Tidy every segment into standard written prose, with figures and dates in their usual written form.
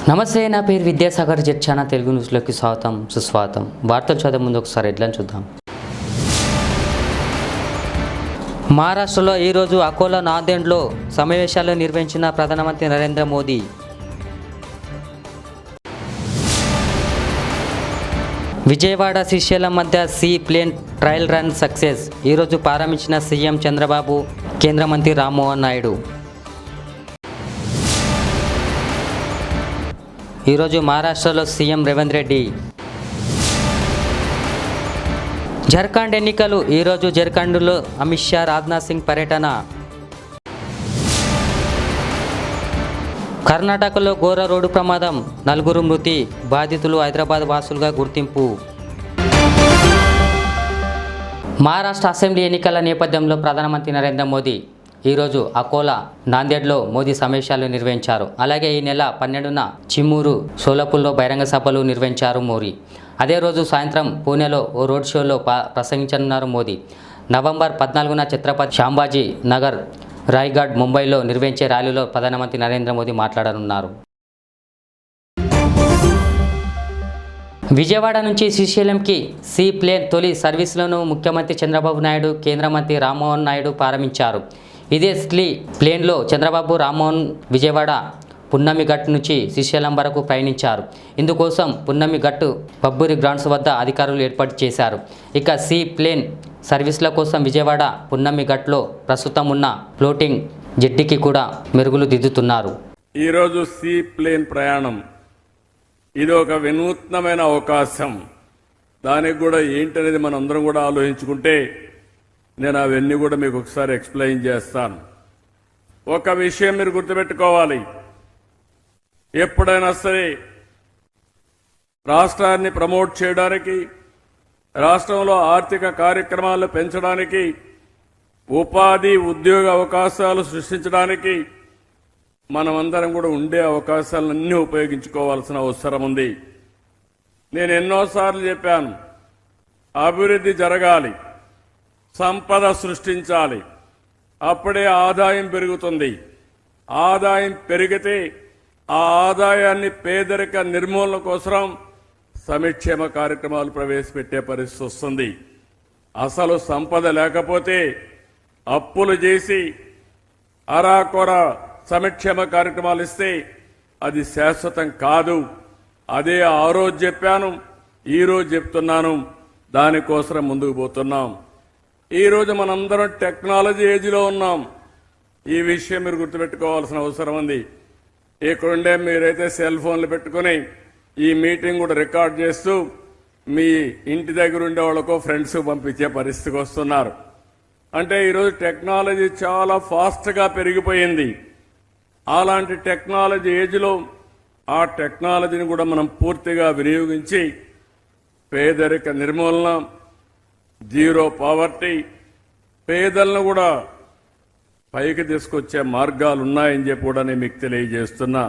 నమస్తే, నా పేరు విద్యాసాగర్. జెడ్చానా తెలుగు న్యూస్లోకి స్వాగతం, సుస్వాగతం. వార్తలు చదివే ముందు ఒకసారి హెడ్లైన్ చూద్దాం. మహారాష్ట్రలో ఈరోజు అకోలా, నాందేడ్లో సమావేశాలు నిర్వహించిన ప్రధానమంత్రి నరేంద్ర మోదీ. విజయవాడ శ్రీశైలం మధ్య sea plane trial run success. ఈరోజు ప్రారంభించిన సీఎం చంద్రబాబు, కేంద్ర మంత్రి రామ్మోహన్ నాయుడు. ఈరోజు మహారాష్ట్రలో సీఎం రేవంత్ రెడ్డి. జార్ఖండ్ ఎన్నికలు. ఈరోజు జార్ఖండ్లో అమిత్ షా, రాజ్నాథ్ సింగ్ పర్యటన. కర్ణాటకలో ఘోర రోడ్డు ప్రమాదం, 4 మృతి, బాధితులు హైదరాబాద్ వాసులుగా గుర్తింపు. మహారాష్ట్ర అసెంబ్లీ ఎన్నికల నేపథ్యంలో ప్రధానమంత్రి నరేంద్ర మోదీ ఈరోజు అకోలా, నాందేడ్లో మోదీ సమావేశాలు నిర్వహించారు. అలాగే ఈ నెల 12న చిమ్మూరు, సోలాపూర్లో బహిరంగ సభలు నిర్వహించారు మోదీ. అదే రోజు సాయంత్రం పూణేలో ఓ రోడ్ షోలో ప్రసంగించనున్నారు మోదీ. నవంబర్ 14న ఛత్రపతి సంభాజీ నగర్, రాయ్గఢ్, ముంబైలో నిర్వహించే ర్యాలీలో ప్రధానమంత్రి నరేంద్ర మోదీ మాట్లాడనున్నారు. విజయవాడ నుంచి శ్రీశైలంకి సీ ప్లేన్ తొలి సర్వీసులను ముఖ్యమంత్రి చంద్రబాబు నాయుడు, కేంద్ర మంత్రి రామ్మోహన్ నాయుడు ప్రారంభించారు. ఇదే సీ ప్లేన్లో చంద్రబాబు, రామ్మోహన్ విజయవాడ పున్నమి ఘట్ నుంచి శ్రీశైలం వరకు ప్రయాణించారు. ఇందుకోసం పున్నమి ఘట్ పబ్బూరి గ్రౌండ్స్ వద్ద అధికారులు ఏర్పాటు చేశారు. ఇక సీ ప్లేన్ సర్వీసుల కోసం విజయవాడ పున్నమి ఘట్లో ప్రస్తుతం ఉన్న ఫ్లోటింగ్ జెట్టీకి కూడా మెరుగులు దిద్దుతున్నారు. ఈరోజు సీ ప్లేన్ ప్రయాణం ఇది ఒక వినూత్నమైన అవకాశం. దానికి కూడా ఏంటనేది మనం అందరం కూడా ఆలోచించుకుంటే నేను అవన్నీ కూడా మీకు ఒకసారి ఎక్స్ప్లెయిన్ చేస్తాను. ఒక విషయం మీరు గుర్తుపెట్టుకోవాలి, ఎప్పుడైనా సరే రాష్ట్రాన్ని ప్రమోట్ చేయడానికి, రాష్ట్రంలో ఆర్థిక కార్యక్రమాలు పెంచడానికి, ఉపాధి ఉద్యోగ అవకాశాలు సృష్టించడానికి మనమందరం కూడా ఉండే అవకాశాలన్నీ ఉపయోగించుకోవాల్సిన అవసరం ఉంది. నేను ఎన్నోసార్లు చెప్పాను, అభివృద్ధి జరగాలి, సంపద సృష్టించాలి, అప్పుడే ఆదాయం పెరుగుతుంది. ఆదాయం పెరిగితే ఆ ఆదాయాన్ని పేదరిక నిర్మూలన కోసం సంక్షేమ కార్యక్రమాలు ప్రవేశపెట్టే పరిస్థితి వస్తుంది. అసలు సంపద లేకపోతే అప్పులు చేసి అరాకొర సంక్షేమ కార్యక్రమాలు ఇస్తే అది శాశ్వతం కాదు. అదే ఆ రోజు చెప్పాను, ఈరోజు చెప్తున్నాను, దానికోసం ముందుకు పోతున్నాం. ఈరోజు మనందరం టెక్నాలజీ ఏజ్లో ఉన్నాం. ఈ విషయం మీరు గుర్తుపెట్టుకోవాల్సిన అవసరం ఉంది. ఇక్కడుండే మీరైతే సెల్ ఫోన్లు పెట్టుకుని ఈ మీటింగ్ కూడా రికార్డ్ చేస్తూ మీ ఇంటి దగ్గర ఉండే వాళ్ళకో ఫ్రెండ్స్ పంపించే పరిస్థితికి వస్తున్నారు. అంటే ఈరోజు టెక్నాలజీ చాలా ఫాస్ట్గా పెరిగిపోయింది. అలాంటి టెక్నాలజీ ఏజ్లో ఆ టెక్నాలజీని కూడా మనం పూర్తిగా వినియోగించి పేదరిక నిర్మూలన, జీరో పావర్టీ, పేదలను కూడా పైకి తీసుకొచ్చే మార్గాలు ఉన్నాయని చెప్పి కూడా నేను మీకు తెలియజేస్తున్నా.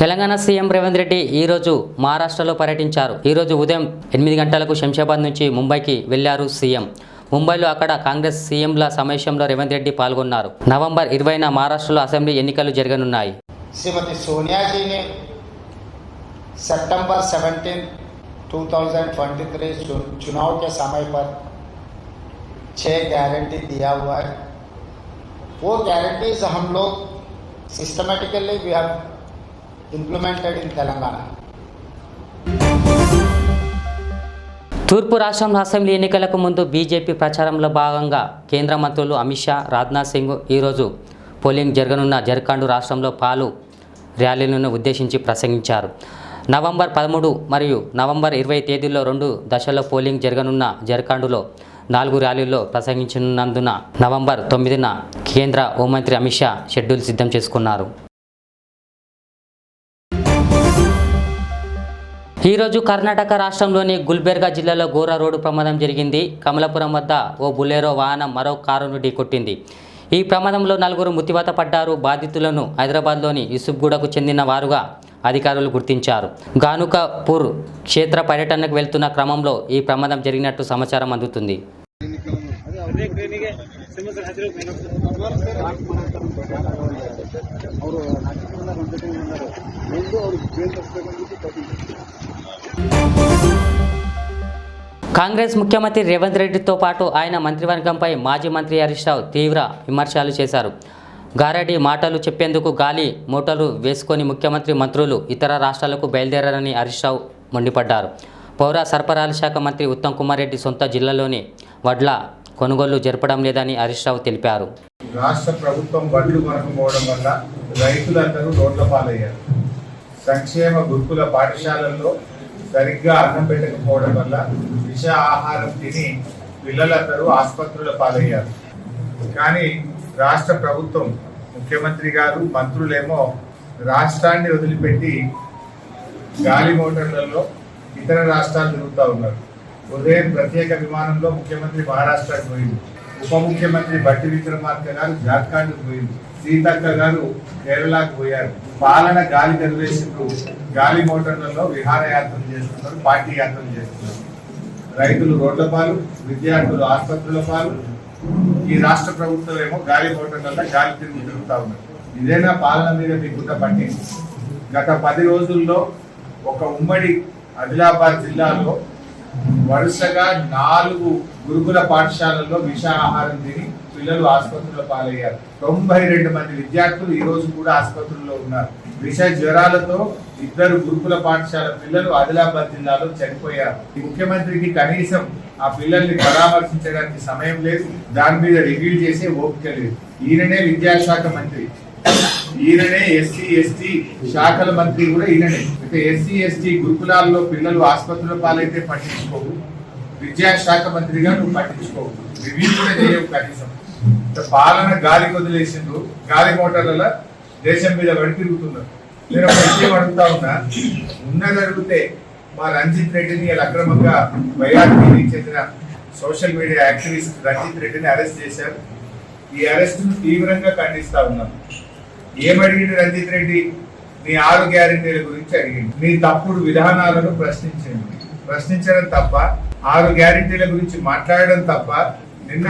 తెలంగాణ సీఎం రేవంత్ రెడ్డి ఈరోజు మహారాష్ట్రలో పర్యటించారు. ఈరోజు ఉదయం 8 గంటలకు శంషాబాద్ నుంచి ముంబైకి వెళ్లారు సీఎం. ముంబైలో అక్కడ కాంగ్రెస్ సీఎంల సమావేశంలో రేవంత్ రెడ్డి పాల్గొన్నారు. నవంబర్ 20న మహారాష్ట్రలో అసెంబ్లీ ఎన్నికలు జరగనున్నాయి. శ్రీమతి సోనియాజీని సిतंबर 17, 2023 चुनाव के समय पर 6 गारंटी दिया हुआ है. वो गारंटीज हम लोग systematically we have implemented in Telangana. తూర్పు రాష్ట్రంలో అసెంబ్లీ ఎన్నికలకు ముందు బీజేపీ ప్రచారంలో భాగంగా కేంద్ర మంత్రులు అమిత్ షా, రాజ్నాథ్ సింగ్ ఈరోజు పోలింగ్ జరగనున్న జార్ఖండ్ రాష్ట్రంలో పాలు ర్యాలీలను ఉద్దేశించి ప్రసంగించారు. నవంబర్ 13 మరియు నవంబర్ 20 తేదీల్లో 2 దశల్లో పోలింగ్ జరగనున్న జార్ఖండ్లో 4 ర్యాలీల్లో ప్రసంగించనున్నందున నవంబర్ 9న కేంద్ర హోంమంత్రి అమిత్ షా షెడ్యూల్ సిద్ధం చేసుకున్నారు. ఈరోజు కర్ణాటక రాష్ట్రంలోని గుల్బెర్గా జిల్లాలో ఘోర రోడ్డు ప్రమాదం జరిగింది. కమలాపురం వద్ద ఓ బులెరో వాహనం మరో కారును ఢీకొట్టింది. ఈ ప్రమాదంలో 4 మృత్యువాత పడ్డారు. బాధితులను హైదరాబాద్లోని యూసుఫ్గూడకు చెందిన వారుగా అధికారులు గుర్తించారు. గానుకాపూర్ క్షేత్ర పర్యటనకు వెళ్తున్న క్రమంలో ఈ ప్రమాదం జరిగినట్టు సమాచారం అందుతుంది. ಅವರು ನಾಟಕದಿಂದ ಕಂಪ್ಲೀಟಿಂಗ್ ಮಾಡಿದ್ದಾರೆ ಒಂದು ಅವ್ರಿಗೆ ಜೈಲು ತಪ್ಪಿಸ್ಬೇಕಂತ ಪ್ರತಿ కాంగ్రెస్ ముఖ్యమంత్రి రేవంత్ రెడ్డితో పాటు ఆయన మంత్రివర్గంపై మాజీ మంత్రి హరీష్ రావు తీవ్ర విమర్శలు చేశారు. గారడి మాటలు చెప్పేందుకు గాలి మోటార్లు వేసుకొని ముఖ్యమంత్రి మంత్రులు ఇతర రాష్ట్రాలకు బయలుదేరారని హరీష్ రావు మండిపడ్డారు. పౌర సరఫరాల శాఖ మంత్రి ఉత్తమ్ కుమార్ రెడ్డి సొంత జిల్లాలోని వడ్ల కొనుగోలు జరపడం లేదని హరీష్ రావు తెలిపారు. రాష్ట్ర ప్రభుత్వం వడ్లు కొనకపోవడం వల్ల రైతులందరూ రోడ్ల పాలయ్యారు. సంక్షేమ గురుకుల పాఠశాలల్లో సరిగ్గా అన్నం పెట్టకపోవడం వల్ల విష ఆహారం తిని పిల్లలందరూ ఆసుపత్రుల పాలయ్యారు. కానీ రాష్ట్ర ప్రభుత్వం ముఖ్యమంత్రి గారు మంత్రులేమో రాష్ట్రాన్ని వదిలిపెట్టి గాలి మోటార్లలో ఇతర రాష్ట్రాలు తిరుగుతూ ఉన్నారు. ఉదయం ప్రత్యేక విమానంలో ముఖ్యమంత్రి మహారాష్ట్రకు పోయింది. ఉప ముఖ్యమంత్రి బట్టి విక్రమార్క గారు జార్ఖండ్కు పోయింది. సీతక్క గారు కేరళకు పోయారు. పాలన గాలి చదివేసిండ్రు. గాలి మోటార్లలో విహారయాత్రలు చేస్తున్నారు, పార్టీ యాత్రలు చేస్తున్నారు. రైతులు రోడ్ల పాలు, విద్యార్థులు ఆసుపత్రుల పాలు. ఈ రాష్ట్ర ప్రభుత్వం ఏమో గాలి మోటార్లలో గాలి తిరుగుతూ ఉన్నారు. ఇదేనా పాలన మీద మీకున్న పట్టి? గత 10 రోజుల్లో ఒక ఉమ్మడి ఆదిలాబాద్ జిల్లాలో వరుసగా 4 గురుకుల పాఠశాలల్లో విష ఆహారం తిని పిల్లలు ఆసుపత్రుల పాలయ్యారు. 92 మంది విద్యార్థులు ఈ రోజు కూడా ఆసుపత్రుల్లో ఉన్నారు. విష జ్వరాలతో 2 గురుకుల పాఠశాల పిల్లలు ఆదిలాబాద్ జిల్లాలో చనిపోయారు. ముఖ్యమంత్రికి కనీసం ఆ పిల్లల్ని పరామర్శించడానికి సమయం లేదు, దాని మీద రివ్యూ చేసే ఓపిక లేదు. ఈయననే విద్యాశాఖ మంత్రి, ఈయననే ఎస్సీ ఎస్టీ శాఖల మంత్రి కూడా ఈయననే. అయితే ఎస్సీ ఎస్టీ గురుకులాల్లో పిల్లలు ఆసుపత్రుల పాలైతే పట్టించుకోవు, విద్యాశాఖ మంత్రిగా నువ్వు పట్టించుకోవు, రివ్యూ కూడా చేయవు. కనీసం పాలన గాలి వదిలేసిండ్రు. గాలి మోటార్ల దేశం మీద పడి తిరుగుతున్నారు. నేను ఒక విషయం అడుగుతా ఉన్నా, ఉన్నది అడిగితే మా రంజిత్ రెడ్డిని అక్రమంగా వైఆర్టీకి చెందిన సోషల్ మీడియా యాక్టివిస్ట్ రంజిత్ రెడ్డిని అరెస్ట్ చేశారు. ఈ అరెస్టును తీవ్రంగా ఖండిస్తా ఉన్నాం. ఏమడిగింది రంజిత్ రెడ్డి? నీ 6 గ్యారెంటీల గురించి అడిగింది. నీ తప్పుడు విధానాలను ప్రశ్నించడం తప్ప, 6 గ్యారెంటీల గురించి మాట్లాడడం తప్ప. నిన్న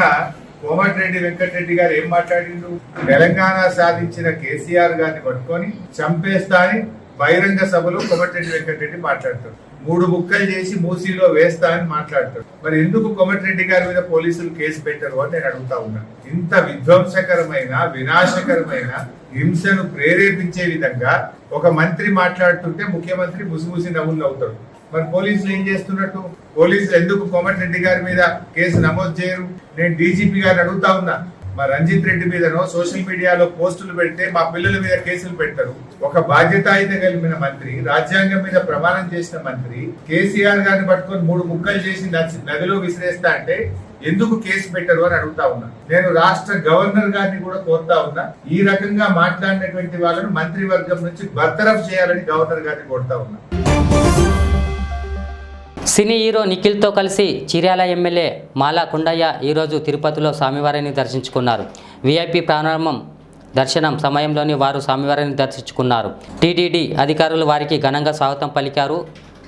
కోమటిరెడ్డి వెంకటరెడ్డి గారు ఏం మాట్లాడిండు? తెలంగాణ సాధించిన కేసీఆర్ గారిని పట్టుకొని చంపేస్తా అని బహిరంగ సభలో కోమటిరెడ్డి వెంకటరెడ్డి మాట్లాడతాడు. 3 ముక్కలు చేసి మూసీలో వేస్తా అని మాట్లాడతాడు. మరి ఎందుకు కోమటిరెడ్డి గారి మీద పోలీసులు కేసు పెట్టరు అని నేను అడుగుతా ఉన్నా. ఇంత విధ్వంసకరమైన వినాశకరమైన హింసను ప్రేరేపించే విధంగా ఒక మంత్రి మాట్లాడుతుంటే ముఖ్యమంత్రి ముసిముసి నవ్వులు అవుతాడు. మరి పోలీసులు ఏం చేస్తున్నట్టు? పోలీసులు ఎందుకు కోమటిరెడ్డి గారి మీద కేసు నమోదు చేయరు? నేను డీజీపీ గారిని అడుగుతా ఉన్నా. మా రంజిత్ రెడ్డి మీదనో సోషల్ మీడియాలో పోస్టులు పెడితే మా పిల్లల మీద కేసులు పెట్టరు. ఒక బాధ్యతాయుత కలిగిన మంత్రి, రాజ్యాంగం మీద ప్రమాణం చేసిన మంత్రి కేసీఆర్ గారిని పట్టుకొని 3 ముక్కలు చేసి నదిలో విసిరేస్తా అంటే ఎందుకు కేసు పెట్టరు అని అడుగుతా ఉన్నా. నేను రాష్ట్ర గవర్నర్ గారిని కూడా కోరుతా ఉన్నా, ఈ రకంగా మాట్లాడినటువంటి వాళ్ళను మంత్రివర్గం నుంచి బర్తరఫ్ చేయాలని గవర్నర్ గారిని కోరుతా ఉన్నా. సినీ హీరో నిఖిల్తో కలిసి చిర్యాల ఎమ్మెల్యే మాలా కొండయ్య ఈరోజు తిరుపతిలో స్వామివారిని దర్శించుకున్నారు. వీఐపీ ప్రారంభం దర్శనం సమయంలోని వారు స్వామివారిని దర్శించుకున్నారు. టీటీడీ అధికారులు వారికి ఘనంగా స్వాగతం పలికారు,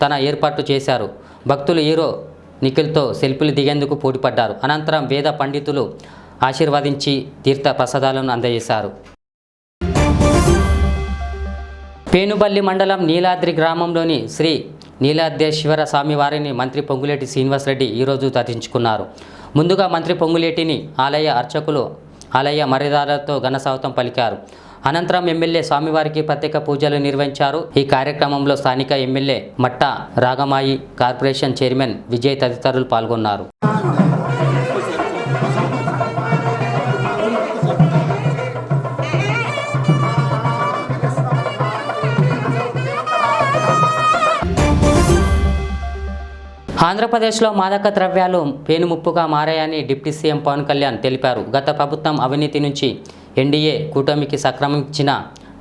తన ఏర్పాటు చేశారు. భక్తులు హీరో నిఖిల్తో సెల్ఫీలు దిగేందుకు పోటీపడ్డారు. అనంతరం వేద పండితులు ఆశీర్వదించి తీర్థ ప్రసాదాలను అందజేశారు. పేనుబల్లి మండలం నీలాద్రి గ్రామంలోని శ్రీ నీలాద్రేశ్వర స్వామివారిని మంత్రి పొంగులేటి శ్రీనివాసరెడ్డి ఈరోజు దర్శించుకున్నారు. ముందుగా మంత్రి పొంగులేటిని ఆలయ అర్చకులు ఆలయ మర్యాదలతో ఘన స్వాగతం పలికారు. అనంతరం ఎమ్మెల్యే స్వామివారికి ప్రత్యేక పూజలు నిర్వహించారు. ఈ కార్యక్రమంలో స్థానిక ఎమ్మెల్యే మట్ట రాగమాయి, కార్పొరేషన్ చైర్మన్ విజయ్ తదితరులు పాల్గొన్నారు. ఆంధ్రప్రదేశ్లో మాదక ద్రవ్యాలు పేనుముప్పుగా మారాయని డిప్యూటీ సీఎం పవన్ కళ్యాణ్ తెలిపారు. గత ప్రభుత్వం అవినీతి నుంచి ఎన్డీఏ కూటమికి సంక్రమించిన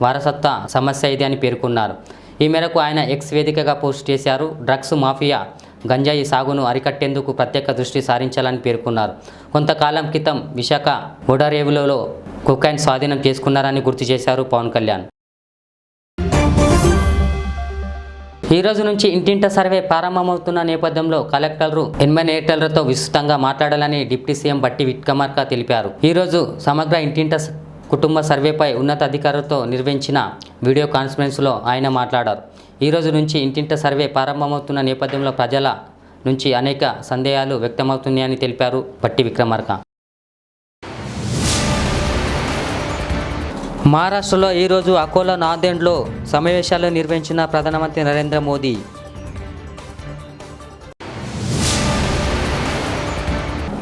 వారసత్వ సమస్య ఇది అని పేర్కొన్నారు. ఈ మేరకు ఆయన ఎక్స్ వేదికగా పోస్ట్ చేశారు. డ్రగ్స్ మాఫియా గంజాయి సాగును అరికట్టేందుకు ప్రత్యేక దృష్టి సారించాలని పేర్కొన్నారు. కొంతకాలం క్రితం విశాఖ ఓడరేవులలో కొకైన్ స్వాధీనం చేసుకున్నారని గుర్తు చేశారు పవన్ కళ్యాణ్. ఈ రోజు నుంచి ఇంటింట సర్వే ప్రారంభమవుతున్న నేపథ్యంలో కలెక్టర్లు ఎన్మనేటర్లతో విస్తృతంగా మాట్లాడాలని డిప్యూటీ సీఎం బట్టి విక్రమార్క తెలిపారు. ఈరోజు సమగ్ర ఇంటింట కుటుంబ సర్వేపై ఉన్నతాధికారులతో నిర్వహించిన వీడియో కాన్ఫరెన్స్లో ఆయన మాట్లాడారు. ఈ రోజు నుంచి ఇంటింటి సర్వే ప్రారంభమవుతున్న నేపథ్యంలో ప్రజల నుంచి అనేక సందేహాలు వ్యక్తమవుతున్నాయని తెలిపారు పట్టి విక్రమార్క. మహారాష్ట్రలో ఈరోజు అకోలా నాందేడ్లో సమావేశాలు నిర్వహించిన ప్రధానమంత్రి నరేంద్ర మోదీ.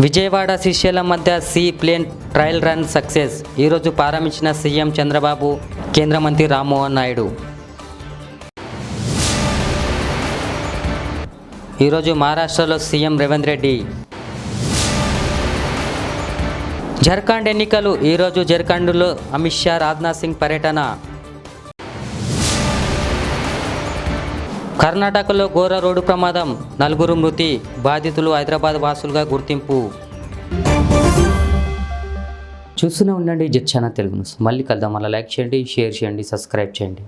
విజయవాడ శ్రీశైలం మధ్య sea plane trial run success. ఈరోజు ప్రారంభించిన సీఎం చంద్రబాబు, కేంద్ర మంత్రి రామ్మోహన్ నాయుడు. ఈరోజు మహారాష్ట్రలో సీఎం రేవంత్ రెడ్డి. జార్ఖండ్ ఎన్నికలు. ఈరోజు జార్ఖండ్లో అమిత్ షా, రాజ్నాథ్ సింగ్ పర్యటన. కర్ణాటకలో ఘోర రోడ్డు ప్రమాదం, 4 మృతి, బాధితులు హైదరాబాద్ వాసులుగా గుర్తింపు. చూస్తూనే ఉండండి జెట్ ఛానల్ తెలుగు న్యూస్. మళ్ళీ కలుద్దాం. అలా లైక్ చేయండి, షేర్ చేయండి, సబ్స్క్రైబ్ చేయండి.